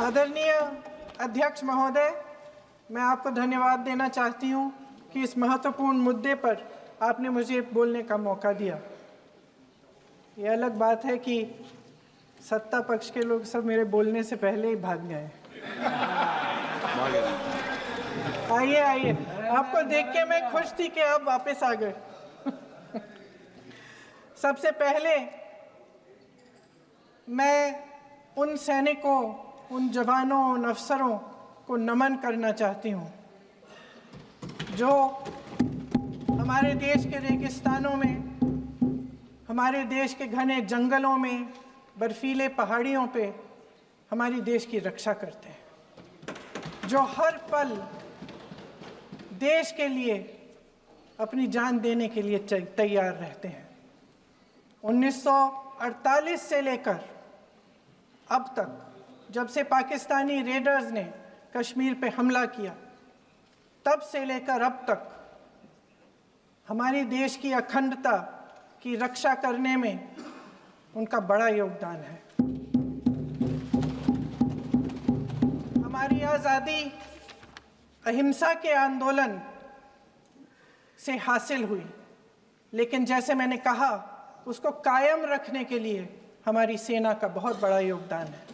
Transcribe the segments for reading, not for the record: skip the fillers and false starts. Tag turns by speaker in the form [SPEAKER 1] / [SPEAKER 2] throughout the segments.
[SPEAKER 1] आदरणीय अध्यक्ष महोदय, मैं आपको धन्यवाद देना चाहती हूं कि इस महत्वपूर्ण मुद्दे पर आपने मुझे बोलने का मौका दिया। ये अलग बात है कि सत्ता पक्ष के लोग सब मेरे बोलने से पहले ही भाग गए। आइए आइए, आपको देख के मैं खुश थी कि आप वापस आ गए। सबसे पहले मैं उन सैनिकों, उन जवानों, उन अफसरों को नमन करना चाहती हूँ जो हमारे देश के रेगिस्तानों में, हमारे देश के घने जंगलों में, बर्फीले पहाड़ियों पे हमारी देश की रक्षा करते हैं, जो हर पल देश के लिए अपनी जान देने के लिए तैयार रहते हैं। 1948 से लेकर अब तक, जब से पाकिस्तानी रेडर्स ने कश्मीर पे हमला किया, तब से लेकर अब तक हमारे देश की अखंडता की रक्षा करने में उनका बड़ा योगदान है। हमारी आज़ादी अहिंसा के आंदोलन से हासिल हुई, लेकिन जैसे मैंने कहा, उसको कायम रखने के लिए हमारी सेना का बहुत बड़ा योगदान है।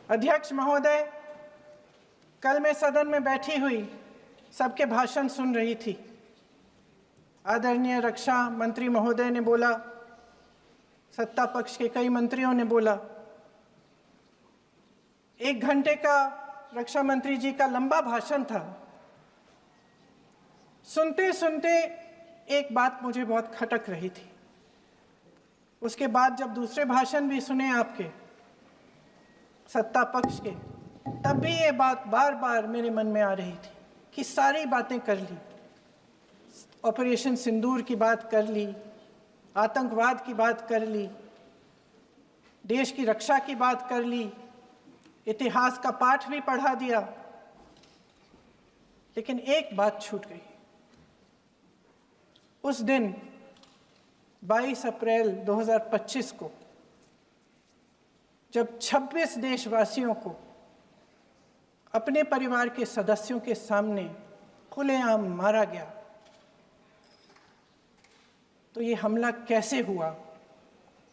[SPEAKER 1] अध्यक्ष महोदय, कल मैं सदन में बैठी हुई सबके भाषण सुन रही थी। आदरणीय रक्षा मंत्री महोदय ने बोला, सत्ता पक्ष के कई मंत्रियों ने बोला। 1 घंटे का रक्षा मंत्री जी का लंबा भाषण था। सुनते सुनते एक बात मुझे बहुत खटक रही थी। उसके बाद जब दूसरे भाषण भी सुने आपके सत्ता पक्ष के, तब भी ये बात बार बार मेरे मन में आ रही थी कि सारी बातें कर ली, ऑपरेशन सिंदूर की बात कर ली, आतंकवाद की बात कर ली, देश की रक्षा की बात कर ली, इतिहास का पाठ भी पढ़ा दिया, लेकिन एक बात छूट गई। उस दिन 22 अप्रैल 2025 को जब 26 देशवासियों को अपने परिवार के सदस्यों के सामने खुलेआम मारा गया, तो ये हमला कैसे हुआ,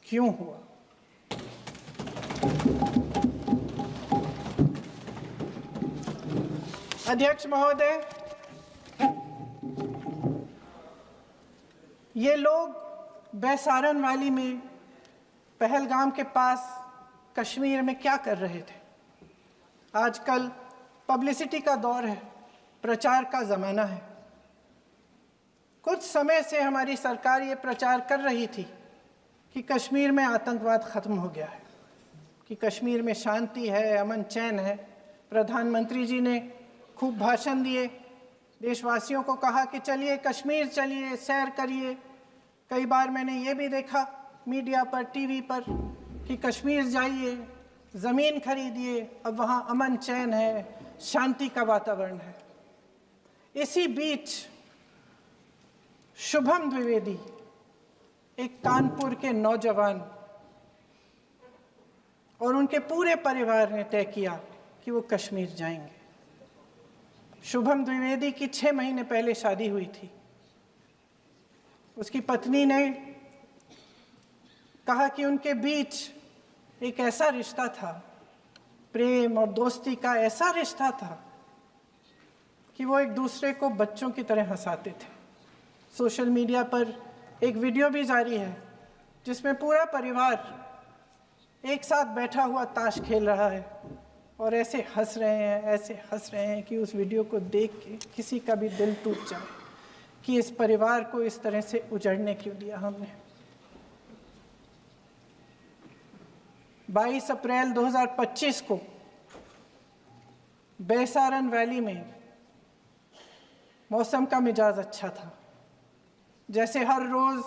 [SPEAKER 1] क्यों हुआ? अध्यक्ष महोदय, ये लोग बैसारन वैली में, पहलगाम के पास कश्मीर में क्या कर रहे थे? आजकल पब्लिसिटी का दौर है, प्रचार का ज़माना है। कुछ समय से हमारी सरकार ये प्रचार कर रही थी कि कश्मीर में आतंकवाद ख़त्म हो गया है, कि कश्मीर में शांति है, अमन चैन है। प्रधानमंत्री जी ने खूब भाषण दिए, देशवासियों को कहा कि चलिए कश्मीर चलिए, सैर करिए। कई बार मैंने ये भी देखा मीडिया पर, टीवी पर, कि कश्मीर जाइए, ज़मीन खरीदिए, अब वहाँ अमन चैन है, शांति का वातावरण है। इसी बीच शुभम द्विवेदी, एक कानपुर के नौजवान, और उनके पूरे परिवार ने तय किया कि वो कश्मीर जाएंगे। शुभम द्विवेदी की 6 महीने पहले शादी हुई थी। उसकी पत्नी ने कहा कि उनके बीच एक ऐसा रिश्ता था, प्रेम और दोस्ती का ऐसा रिश्ता था कि वो एक दूसरे को बच्चों की तरह हंसाते थे। सोशल मीडिया पर एक वीडियो भी जारी है जिसमें पूरा परिवार एक साथ बैठा हुआ ताश खेल रहा है और ऐसे हंस रहे हैं, ऐसे हंस रहे हैं कि उस वीडियो को देख के किसी का भी दिल टूट जाए कि इस परिवार को इस तरह से उजड़ने क्यों दिया हमने। 22 अप्रैल 2025 को बैसारन वैली में मौसम का मिजाज अच्छा था। जैसे हर रोज़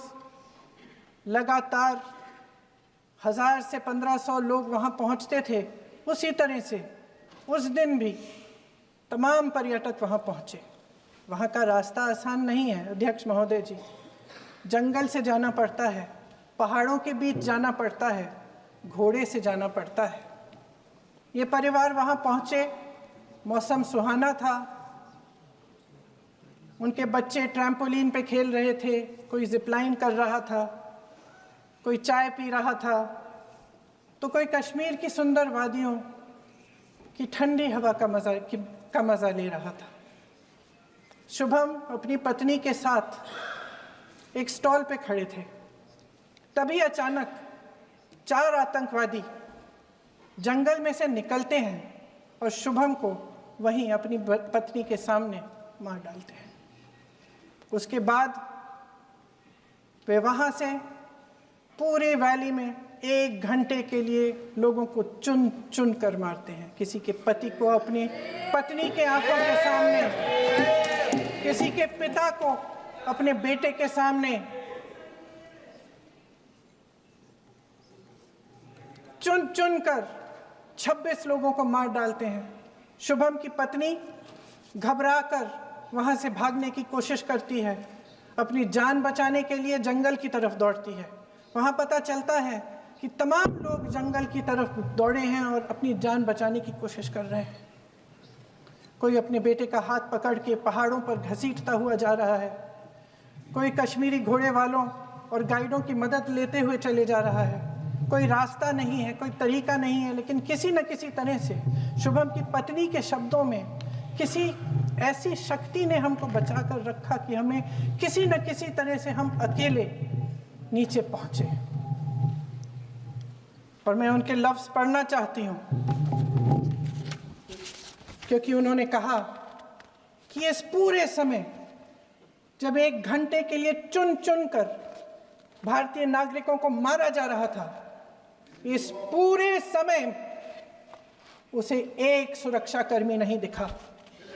[SPEAKER 1] लगातार 1000 से 1500 लोग वहाँ पहुँचते थे, उसी तरह से उस दिन भी तमाम पर्यटक वहाँ पहुँचे। वहाँ का रास्ता आसान नहीं है अध्यक्ष महोदय जी, जंगल से जाना पड़ता है, पहाड़ों के बीच जाना पड़ता है, घोड़े से जाना पड़ता है। ये परिवार वहाँ पहुँचे, मौसम सुहाना था, उनके बच्चे ट्रैम्पोलिन पे खेल रहे थे, कोई जिपलाइन कर रहा था, कोई चाय पी रहा था, तो कोई कश्मीर की सुंदर वादियों की ठंडी हवा का मज़ा ले रहा था। शुभम अपनी पत्नी के साथ एक स्टॉल पे खड़े थे। तभी अचानक 4 आतंकवादी जंगल में से निकलते हैं और शुभम को वहीं अपनी पत्नी के सामने मार डालते हैं। उसके बाद वे वहाँ से पूरे वैली में 1 घंटे के लिए लोगों को चुन चुन कर मारते हैं। किसी के पति को अपनी पत्नी के आंखों के सामने, किसी के पिता को अपने बेटे के सामने, चुन चुन कर 26 लोगों को मार डालते हैं। शुभम की पत्नी घबराकर वहां से भागने की कोशिश करती है, अपनी जान बचाने के लिए जंगल की तरफ दौड़ती है। वहां पता चलता है कि तमाम लोग जंगल की तरफ दौड़े हैं और अपनी जान बचाने की कोशिश कर रहे हैं। कोई अपने बेटे का हाथ पकड़ के पहाड़ों पर घसीटता हुआ जा रहा है, कोई कश्मीरी घोड़े वालों और गाइडों की मदद लेते हुए चले जा रहा है। कोई रास्ता नहीं है, कोई तरीका नहीं है, लेकिन किसी न किसी तरह से शुभम की पत्नी के शब्दों में किसी ऐसी शक्ति ने हमको बचा कर रखा कि हमें किसी न किसी तरह से हम अकेले नीचे पहुंचे। और मैं उनके लफ्ज पढ़ना चाहती हूं, क्योंकि उन्होंने कहा कि इस पूरे समय जब 1 घंटे के लिए चुन चुन कर भारतीय नागरिकों को मारा जा रहा था, इस पूरे समय उसे एक सुरक्षाकर्मी नहीं दिखा,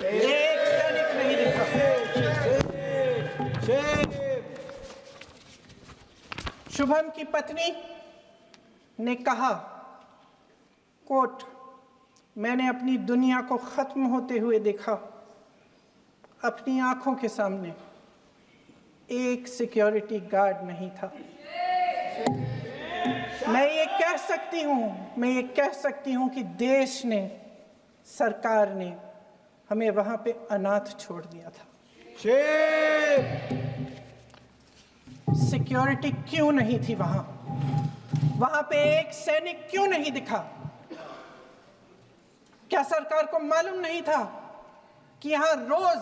[SPEAKER 1] एक सैनिक नहीं दिखा। शुभम की पत्नी ने कहा, कोट, मैंने अपनी दुनिया को खत्म होते हुए देखा। अपनी आंखों के सामने एक सिक्योरिटी गार्ड नहीं था। मैं ये कह सकती हूं कि देश ने, सरकार ने हमें वहां पे अनाथ छोड़ दिया था। सिक्योरिटी क्यों नहीं थी वहां? वहां पे एक सैनिक क्यों नहीं दिखा? क्या सरकार को मालूम नहीं था कि यहां रोज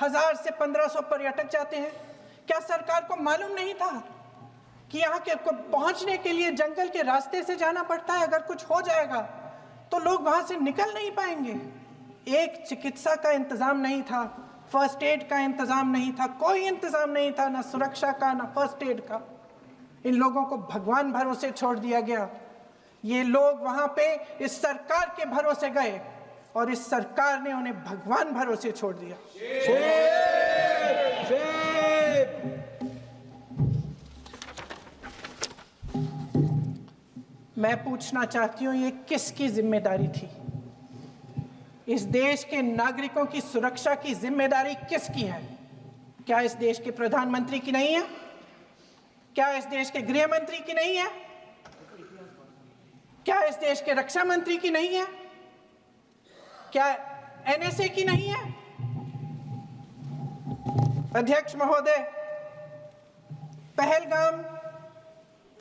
[SPEAKER 1] 1000 से 1500 पर्यटक जाते हैं? क्या सरकार को मालूम नहीं था कि यहाँ के पहुंचने के लिए जंगल के रास्ते से जाना पड़ता है? अगर कुछ हो जाएगा तो लोग वहां से निकल नहीं पाएंगे। एक चिकित्सा का इंतजाम नहीं था, फर्स्ट एड का इंतजाम नहीं था, कोई इंतजाम नहीं था, ना सुरक्षा का ना फर्स्ट एड का। इन लोगों को भगवान भरोसे छोड़ दिया गया। ये लोग वहां पे इस सरकार के भरोसे गए और इस सरकार ने उन्हें भगवान भरोसे छोड़ दिया। मैं पूछना चाहती हूं, ये किसकी जिम्मेदारी थी? इस देश के नागरिकों की सुरक्षा की जिम्मेदारी किसकी है? क्या इस देश के प्रधानमंत्री की नहीं है? क्या इस देश के गृह मंत्री की नहीं है? क्या इस देश के रक्षा मंत्री की नहीं है? क्या एनएसए की नहीं है? अध्यक्ष महोदय, पहलगाम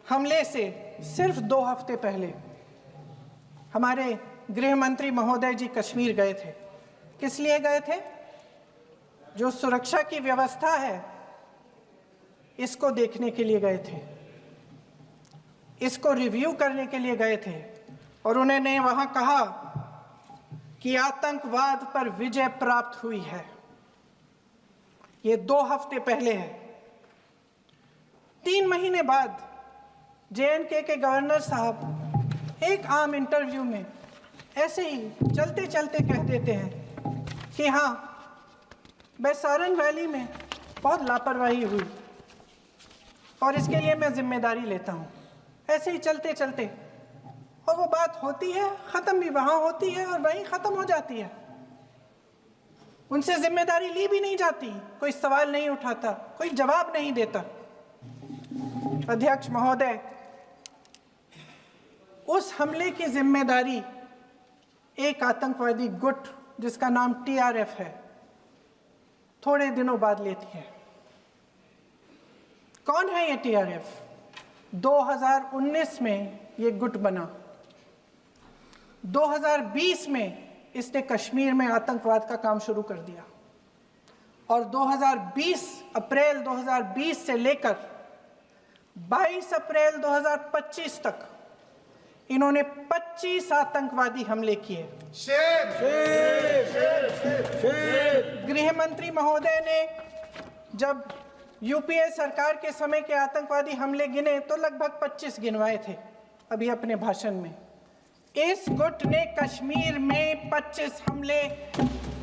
[SPEAKER 1] हमले से सिर्फ 2 हफ्ते पहले हमारे गृह मंत्री महोदय जी कश्मीर गए थे। किस लिए गए थे? जो सुरक्षा की व्यवस्था है इसको देखने के लिए गए थे, इसको रिव्यू करने के लिए गए थे। और उन्होंने वहां कहा कि आतंकवाद पर विजय प्राप्त हुई है। ये 2 हफ्ते पहले है। 3 महीने बाद JNK के गवर्नर साहब एक आम इंटरव्यू में ऐसे ही चलते चलते कह देते हैं कि हाँ, बैसारन वैली में बहुत लापरवाही हुई और इसके लिए मैं जिम्मेदारी लेता हूँ। ऐसे ही चलते चलते, और वो बात होती है, ख़त्म भी वहाँ होती है और वहीं ख़त्म हो जाती है। उनसे जिम्मेदारी ली भी नहीं जाती, कोई सवाल नहीं उठाता, कोई जवाब नहीं देता। अध्यक्ष महोदय, उस हमले की जिम्मेदारी एक आतंकवादी गुट जिसका नाम टीआरएफ है थोड़े दिनों बाद लेती है। कौन है ये टीआरएफ? 2019 में ये गुट बना। 2020 में इसने कश्मीर में आतंकवाद का काम शुरू कर दिया और 2020 अप्रैल 2020 से लेकर 22 अप्रैल 2025 तक इन्होंने 25 आतंकवादी हमले किए। गृह मंत्री महोदय ने जब यूपीए सरकार के समय के आतंकवादी हमले गिने तो लगभग 25 गिनवाए थे अभी अपने भाषण में। इस गुट ने कश्मीर में 25 हमले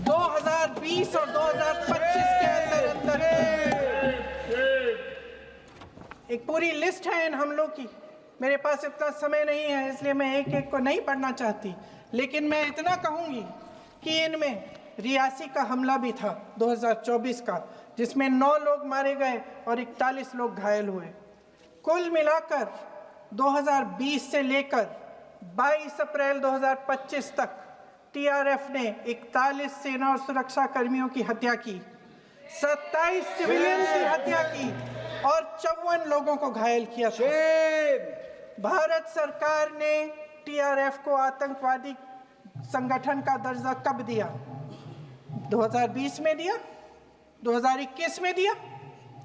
[SPEAKER 1] 2020 और 2025 के अंदर एक पूरी लिस्ट है इन हमलों की। मेरे पास इतना समय नहीं है इसलिए मैं एक एक को नहीं पढ़ना चाहती, लेकिन मैं इतना कहूंगी कि इनमें रियासी का हमला भी था 2024 का, जिसमें 9 लोग मारे गए और 41 लोग घायल हुए। कुल मिलाकर 2020 से लेकर 22 अप्रैल 2025 तक टीआरएफ ने 41 सेना और सुरक्षा कर्मियों की हत्या की, 27 सिविलियन की हत्या की और 54 लोगों को घायल किया था। भारत सरकार ने टीआरएफ को आतंकवादी संगठन का दर्जा कब दिया? 2020 में दिया, 2021 में दिया,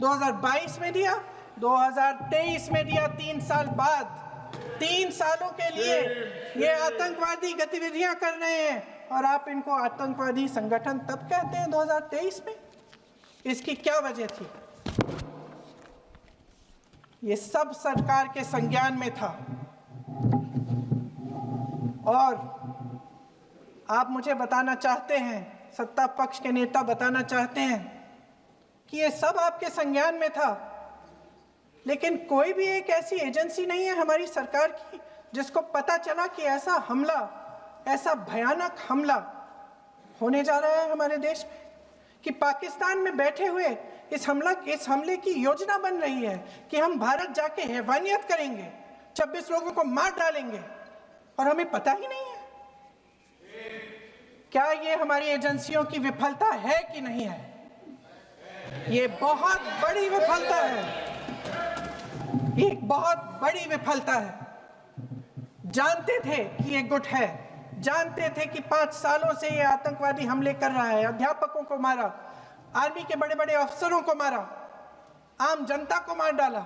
[SPEAKER 1] 2022 में दिया, 2023 में दिया। 3 साल बाद, 3 सालों के लिए ये आतंकवादी गतिविधियां कर रहे हैं और आप इनको आतंकवादी संगठन तब कहते हैं 2023 में। इसकी क्या वजह थी? ये सब सरकार के संज्ञान में था और आप मुझे बताना चाहते हैं, सत्ता पक्ष के नेता बताना चाहते हैं कि ये सब आपके संज्ञान में था, लेकिन कोई भी एक ऐसी एजेंसी नहीं है हमारी सरकार की जिसको पता चला कि ऐसा हमला, ऐसा भयानक हमला होने जा रहा है हमारे देश में, कि पाकिस्तान में बैठे हुए इस हमले की योजना बन रही है कि हम भारत जाके हैवानियत करेंगे, 26 लोगों को मार डालेंगे और हमें पता ही नहीं है। क्या ये हमारी एजेंसियों की विफलता है कि नहीं है? ये बहुत बड़ी विफलता है, ये एक बहुत बड़ी विफलता है। जानते थे कि ये गुट है, जानते थे कि 5 सालों से ये आतंकवादी हमले कर रहा है, अध्यापकों को मारा, आर्मी के बड़े बड़े अफसरों को मारा, आम जनता को मार डाला,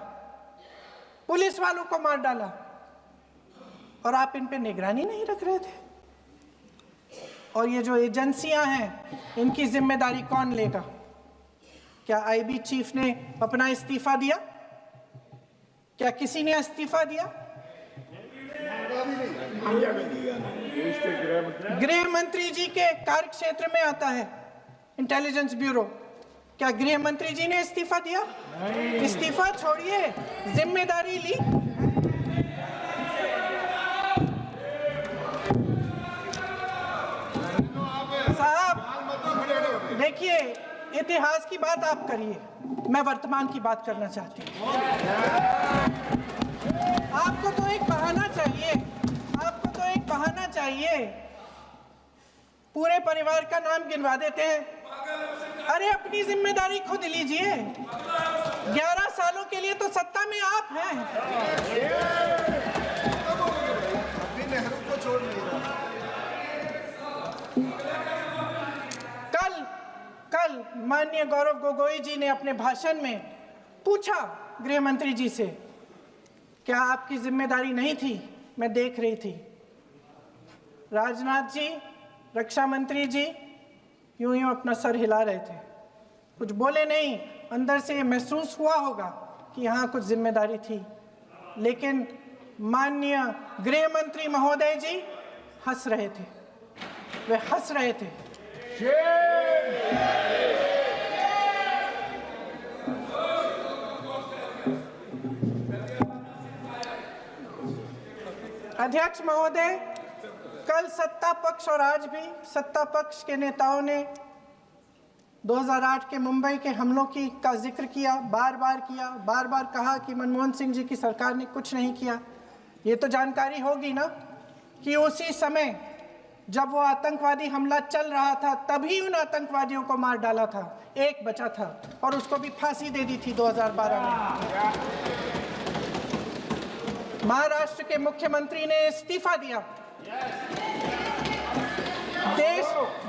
[SPEAKER 1] पुलिस वालों को मार डाला, और आप इन पे निगरानी नहीं रख रहे थे। और ये जो एजेंसियां हैं इनकी जिम्मेदारी कौन लेगा? क्या आईबी चीफ ने अपना इस्तीफा दिया? क्या किसी ने इस्तीफा दिया? गृह मंत्री जी के कार्य क्षेत्र में आता है इंटेलिजेंस ब्यूरो। क्या गृह मंत्री जी ने इस्तीफा दिया? इस्तीफा छोड़िए, जिम्मेदारी ली। साहब देखिए, इतिहास की बात आप करिए, मैं वर्तमान की बात करना चाहती हूँ। आपको तो एक बहाना चाहिए, आपको तो एक बहाना चाहिए। पूरे परिवार का नाम गिनवा देते हैं। अरे अपनी जिम्मेदारी खुद लीजिए। 11 सालों के लिए तो सत्ता में आप हैं।
[SPEAKER 2] अभी नेहरू को छोड़
[SPEAKER 1] कल माननीय गौरव गोगोई जी ने अपने भाषण में पूछा गृह मंत्री जी से, क्या आपकी जिम्मेदारी नहीं थी? मैं देख रही थी। राजनाथ जी, रक्षा मंत्री जी यूं यूं अपना सर हिला रहे थे, कुछ बोले नहीं। अंदर से महसूस हुआ होगा कि यहाँ कुछ जिम्मेदारी थी, लेकिन माननीय गृह मंत्री महोदय जी हंस रहे थे, वे हंस रहे थे। अध्यक्ष महोदय, कल सत्ता पक्ष और आज भी सत्ता पक्ष के नेताओं ने 2008 के मुंबई के हमलों का जिक्र किया, बार बार कहा कि मनमोहन सिंह जी की सरकार ने कुछ नहीं किया। ये तो जानकारी होगी ना कि उसी समय जब वो आतंकवादी हमला चल रहा था तभी उन आतंकवादियों को मार डाला था, एक बचा था और उसको भी फांसी दे दी थी 2012 में। महाराष्ट्र के मुख्यमंत्री ने इस्तीफा दिया,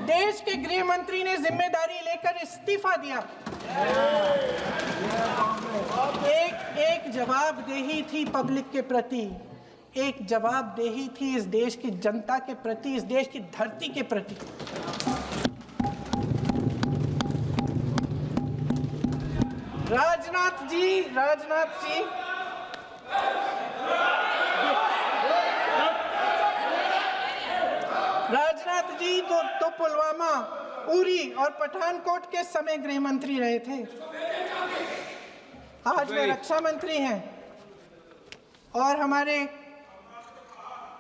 [SPEAKER 1] देश के गृह मंत्री ने जिम्मेदारी लेकर इस्तीफा दिया। एक जवाबदेही थी पब्लिक के प्रति, एक जवाबदेही थी इस देश की जनता के प्रति, इस देश की धरती के प्रति। राजनाथ जी तो पुलवामा, उरी और पठानकोट के समय गृह मंत्री रहे थे। आज वे रक्षा मंत्री हैं और हमारे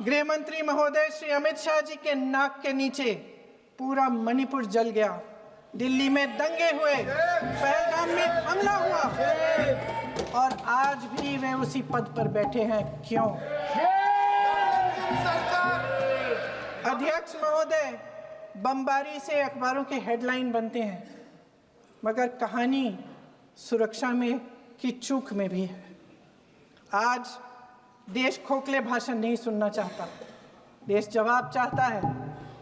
[SPEAKER 1] गृह मंत्री महोदय श्री अमित शाह जी के नाक के नीचे पूरा मणिपुर जल गया, दिल्ली में दंगे हुए, पहलगाम में हमला हुआ और आज भी वे उसी पद पर बैठे हैं। क्यों? अध्यक्ष महोदय, बमबारी से अखबारों के हेडलाइन बनते हैं, मगर कहानी सुरक्षा में की चूक में भी है। आज देश खोखले भाषण नहीं सुनना चाहता, देश जवाब चाहता है,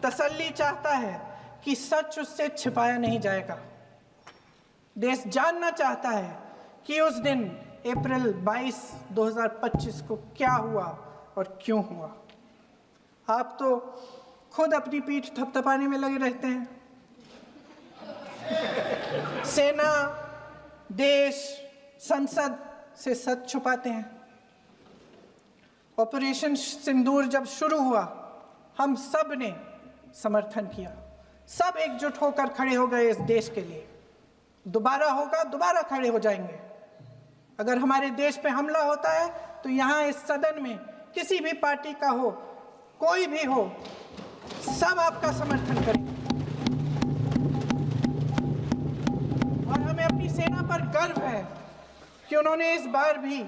[SPEAKER 1] तसल्ली चाहता है कि सच उससे छिपाया नहीं जाएगा। देश जानना चाहता है कि उस दिन अप्रैल 22, 2025 को क्या हुआ और क्यों हुआ। आप तो खुद अपनी पीठ थपथपाने में लगे रहते हैं। सेना, देश, संसद से सच छुपाते हैं। ऑपरेशन सिंदूर जब शुरू हुआ, हम सब ने समर्थन किया, सब एकजुट होकर खड़े हो गए इस देश के लिए। दोबारा होगा, दोबारा खड़े हो जाएंगे। अगर हमारे देश पे हमला होता है तो यहाँ इस सदन में किसी भी पार्टी का हो, कोई भी हो, सब आपका समर्थन करेंगे। और हमें अपनी सेना पर गर्व है कि उन्होंने इस बार भी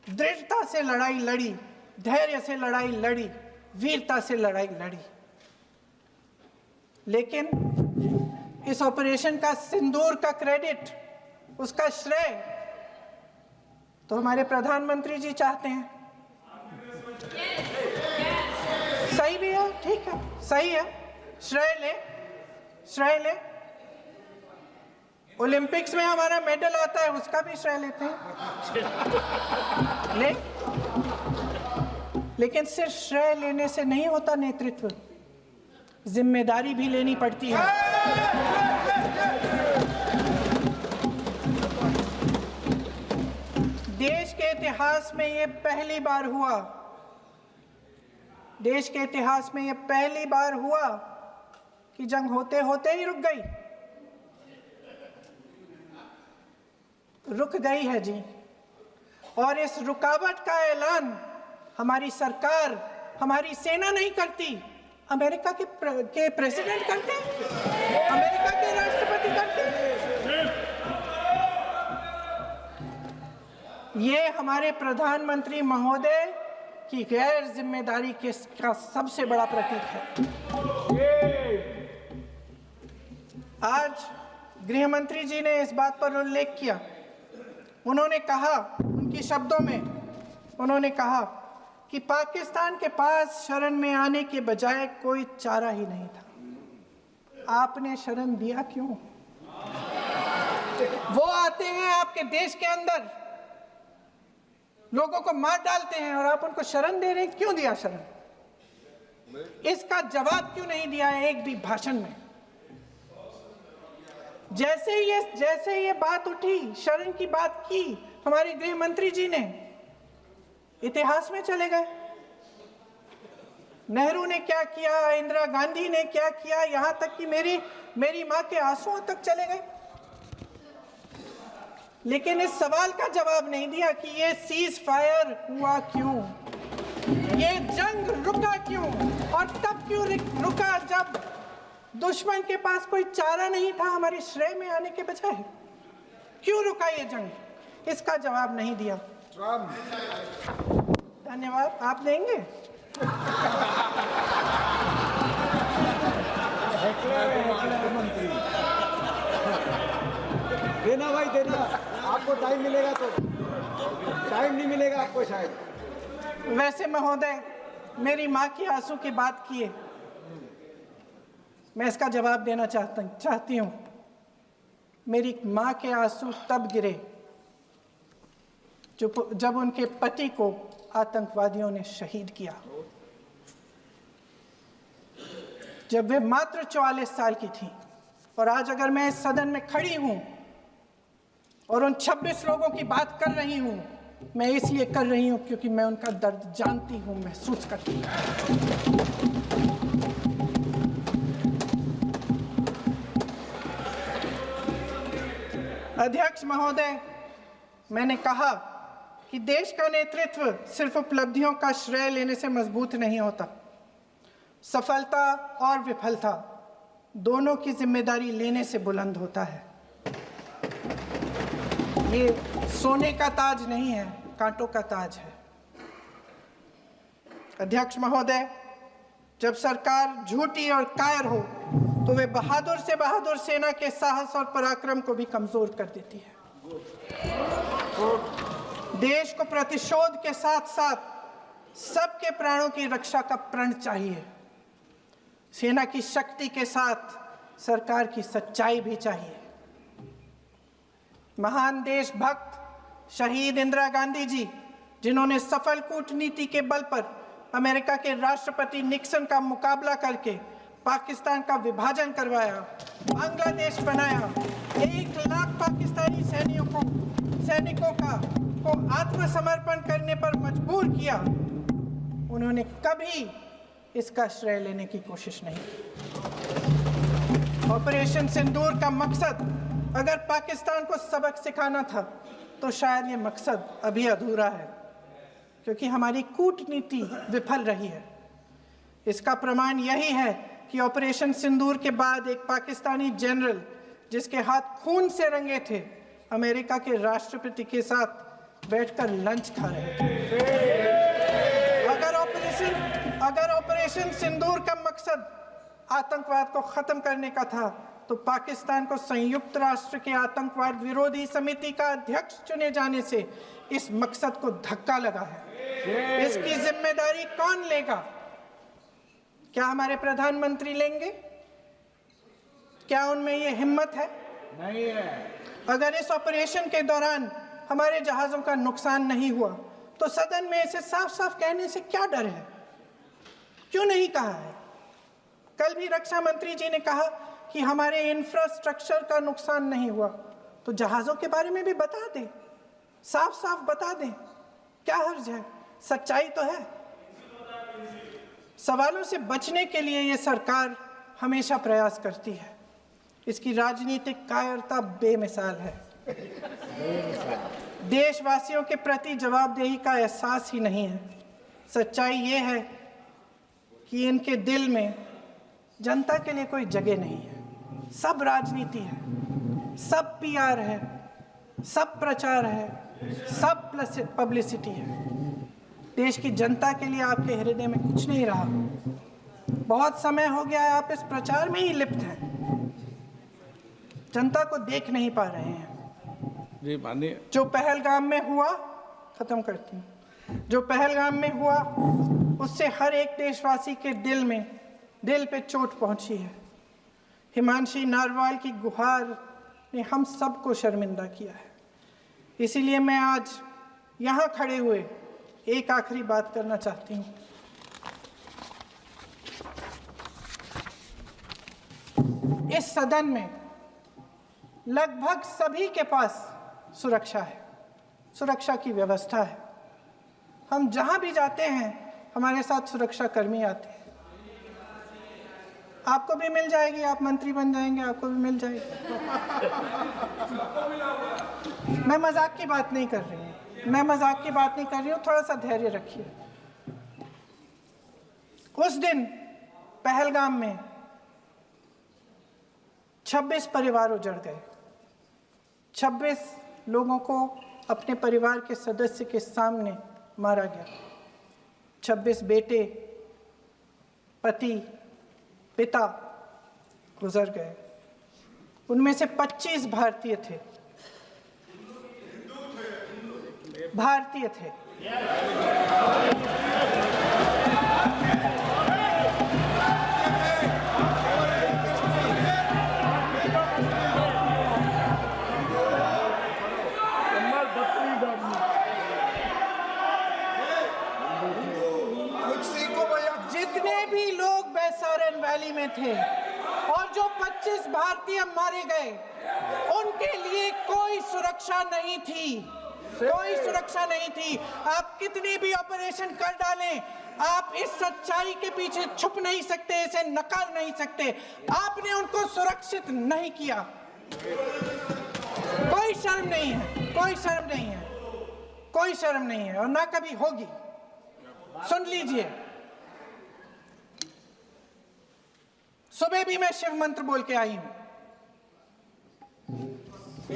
[SPEAKER 1] दृढ़ता से लड़ाई लड़ी, धैर्य से लड़ाई लड़ी, वीरता से लड़ाई लड़ी। लेकिन इस ऑपरेशन का सिंदूर का क्रेडिट, उसका श्रेय तो हमारे प्रधानमंत्री जी चाहते हैं। सही भी है, ठीक है, सही है, श्रेय ले। ओलंपिक्स में हमारा मेडल आता है, उसका भी श्रेय लेते हैं, लेकिन सिर्फ श्रेय लेने से नहीं होता नेतृत्व, जिम्मेदारी भी लेनी पड़ती है। देश के इतिहास में ये पहली बार हुआ, देश के इतिहास में ये पहली बार हुआ कि जंग होते होते ही रुक गई है जी। और इस रुकावट का ऐलान हमारी सरकार, हमारी सेना नहीं करती, अमेरिका के प्रेसिडेंट करते हैं, अमेरिका के राष्ट्रपति करते हैं। ये हमारे प्रधानमंत्री महोदय की गैर जिम्मेदारी का सबसे बड़ा प्रतीक है। आज गृह मंत्री जी ने इस बात पर उल्लेख किया। उन्होंने कहा, उनके शब्दों में उन्होंने कहा कि पाकिस्तान के पास शरण में आने के बजाय कोई चारा ही नहीं था। आपने शरण दिया क्यों? वो आते हैं आपके देश के अंदर, लोगों को मार डालते हैं और आप उनको शरण दे रहे हैं। क्यों दिया शरण? इसका जवाब क्यों नहीं दिया है एक भी भाषण में? जैसे ये बात उठी, शरण की बात की, हमारे गृह मंत्री जी ने इतिहास में चले गए। नेहरू ने क्या किया, इंदिरा गांधी ने क्या किया, यहां तक कि मेरी मां के आंसुओं तक चले गए। लेकिन इस सवाल का जवाब नहीं दिया कि ये सीज फायर हुआ क्यों, ये जंग रुका क्यों, और तब क्यों रुका जब दुश्मन के पास कोई चारा नहीं था हमारे श्रेय में आने के बजाय। क्यों रुका ये जंग? इसका जवाब नहीं दिया। धन्यवाद। आप देंगे?
[SPEAKER 3] मंत्री देना भाई देना, आपको टाइम मिलेगा तो। टाइम नहीं मिलेगा आपको शायद।
[SPEAKER 1] वैसे महोदय, मेरी माँ की आंसू की बात किए, मैं इसका जवाब देना चाहती हूँ। मेरी माँ के आंसू तब गिरे जब उनके पति को आतंकवादियों ने शहीद किया, जब वे मात्र 44 साल की थी। और आज अगर मैं इस सदन में खड़ी हूं और उन 26 लोगों की बात कर रही हूं, मैं इसलिए कर रही हूं क्योंकि मैं उनका दर्द जानती हूं, महसूस करती हूं। अध्यक्ष महोदय, मैंने कहा कि देश का नेतृत्व सिर्फ उपलब्धियों का श्रेय लेने से मजबूत नहीं होता। सफलता और विफलता दोनों की जिम्मेदारी लेने से बुलंद होता है। ये सोने का ताज नहीं है, कांटों का ताज है। अध्यक्ष महोदय, जब सरकार झूठी और कायर हो तो वे बहादुर से बहादुर सेना के साहस और पराक्रम को भी कमजोर कर देती है। देश को प्रतिशोध के साथ साथ सबके प्राणों की रक्षा का प्रण चाहिए। सेना की शक्ति के साथ सरकार की सच्चाई भी चाहिए। महान देशभक्त शहीद इंदिरा गांधी जी, जिन्होंने सफल कूटनीति के बल पर अमेरिका के राष्ट्रपति निक्सन का मुकाबला करके पाकिस्तान का विभाजन करवाया, बांग्लादेश बनाया, 1 लाख पाकिस्तानी सैनिकों को आत्मसमर्पण करने पर मजबूर किया, उन्होंने कभी इसका श्रेय लेने की कोशिश नहीं की। ऑपरेशन सिंदूर का मकसद अगर पाकिस्तान को सबक सिखाना था तो शायद ये मकसद अभी अधूरा है, क्योंकि हमारी कूटनीति विफल रही है। इसका प्रमाण यही है कि ऑपरेशन सिंदूर के बाद एक पाकिस्तानी जनरल, जिसके हाथ खून से रंगे थे, अमेरिका के राष्ट्रपति के साथ बैठकर लंच खा रहे थे। अगर ऑपरेशन सिंदूर का मकसद आतंकवाद को खत्म करने का था तो पाकिस्तान को संयुक्त राष्ट्र के आतंकवाद विरोधी समिति का अध्यक्ष चुने जाने से इस मकसद को धक्का लगा है। इसकी जिम्मेदारी कौन लेगा? क्या हमारे प्रधानमंत्री लेंगे? क्या उनमें ये हिम्मत है?
[SPEAKER 3] नहीं है।
[SPEAKER 1] अगर इस ऑपरेशन के दौरान हमारे जहाजों का नुकसान नहीं हुआ तो सदन में इसे साफ साफ कहने से क्या डर है? क्यों नहीं कहा है? कल भी रक्षा मंत्री जी ने कहा कि हमारे इंफ्रास्ट्रक्चर का नुकसान नहीं हुआ, तो जहाजों के बारे में भी बता दें, साफ साफ बता दें, क्या हर्ज है? सच्चाई तो है। सवालों से बचने के लिए ये सरकार हमेशा प्रयास करती है। इसकी राजनीतिक कायरता बेमिसाल है। देशवासियों के प्रति जवाबदेही का एहसास ही नहीं है। सच्चाई ये है कि इनके दिल में जनता के लिए कोई जगह नहीं है। सब राजनीति है, सब पीआर है, सब प्रचार है, सब पब्लिसिटी है। देश की जनता के लिए आपके हृदय में कुछ नहीं रहा। बहुत समय हो गया है आप इस प्रचार में ही लिप्त हैं, जनता को देख नहीं पा रहे हैं।
[SPEAKER 3] जी माननीय,
[SPEAKER 1] जो पहलगाम में हुआ, खत्म करती हूँ, जो पहलगाम में हुआ उससे हर एक देशवासी के दिल पे चोट पहुंची है। हिमांशी नारवाल की गुहार ने हम सबको शर्मिंदा किया है। इसीलिए मैं आज यहाँ खड़े हुए एक आखिरी बात करना चाहती हूँ। इस सदन में लगभग सभी के पास सुरक्षा है, सुरक्षा की व्यवस्था है। हम जहाँ भी जाते हैं हमारे साथ सुरक्षा कर्मी आते हैं। आपको भी मिल जाएगी, आप मंत्री बन जाएंगे, आपको भी मिल जाएगी। मैं मजाक की बात नहीं कर रही हूँ, थोड़ा सा धैर्य रखिए। उस दिन पहलगाम में 26 परिवार उजड़ गए। 26 लोगों को अपने परिवार के सदस्य के सामने मारा गया। 26 बेटे, पति, पिता गुजर गए। उनमें से 25 भारतीय थे। भारतीय थे।
[SPEAKER 2] कुछ सीखो भैया।
[SPEAKER 1] जितने भी लोग बैसारन वैली में थे और जो 25 भारतीय मारे गए, उनके लिए कोई सुरक्षा नहीं थी। कोई सुरक्षा नहीं थी। आप कितने भी ऑपरेशन कर डालें, आप इस सच्चाई के पीछे छुप नहीं सकते, इसे नकार नहीं सकते। आपने उनको सुरक्षित नहीं किया। कोई शर्म नहीं है, कोई शर्म नहीं है, कोई शर्म नहीं है और ना कभी होगी। सुन लीजिए, सुबह भी मैं शिव मंत्र बोल के आई हूं।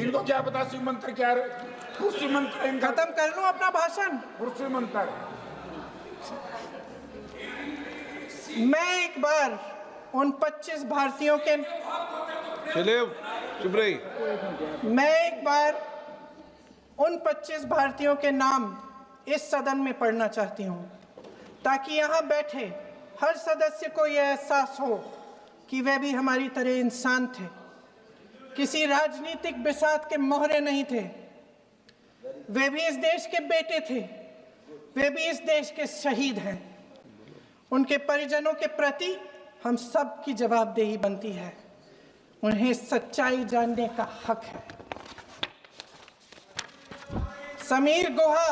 [SPEAKER 4] इनको क्या पता शिव मंत्र क्या है? शिव मंत्र इनका
[SPEAKER 1] खत्म कर लूं अपना भाषण।
[SPEAKER 4] शिव मंत्र।
[SPEAKER 1] मैं एक बार उन 25 भारतीयों के
[SPEAKER 2] चुप रही।
[SPEAKER 1] मैं एक बार उन 25 भारतीयों के नाम इस सदन में पढ़ना चाहती हूं, ताकि यहां बैठे हर सदस्य को यह एहसास हो कि वे भी हमारी तरह इंसान थे, किसी राजनीतिक बिसात के मोहरे नहीं थे। वे भी इस देश के बेटे थे, वे भी इस देश के शहीद हैं। उनके परिजनों के प्रति हम सब की जवाबदेही बनती है। उन्हें सच्चाई जानने का हक है। समीर गुहा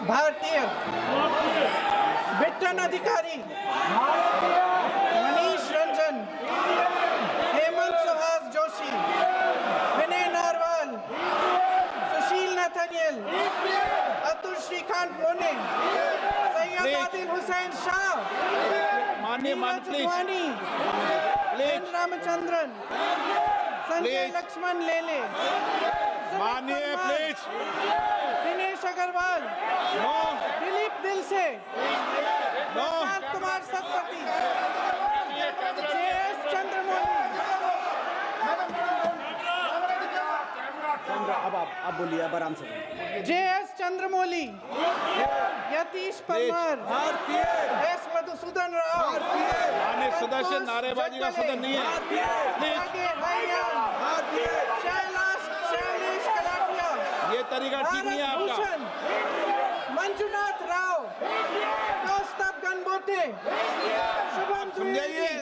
[SPEAKER 1] भारतीय, बिट्टन अधिकारी, मनीष रंजन, हेमंत सुहास जोशी, विनय नारवाल, सुशील नथनियल, अतुल श्रीकांत मोने, सैयद आदिल हुसैन शाह, नीरज चंदवानी, एन रामचंद्रन, संजय लक्ष्मण लेले,
[SPEAKER 2] मानिए प्लीज।
[SPEAKER 1] दिनेश अग्रवाल, दिलीप दिल से, प्रशांत कुमार सतपति, JS चंद्रमौली।
[SPEAKER 3] अब आप बोलिए, अब आराम से बोलिए।
[SPEAKER 1] JS चंद्रमौली, यतीश परमार, S मधुसूदन राव,
[SPEAKER 2] माननीय सदस्य, नारेबाजी का सदन नहीं है।
[SPEAKER 1] शैलेश कलाटिया,
[SPEAKER 2] ये तरीका ठीक नहीं है आपका।
[SPEAKER 1] भूषण, मंजुनाथ राव, कौस्तभ गणबोटे, शुभम द्विवेदी,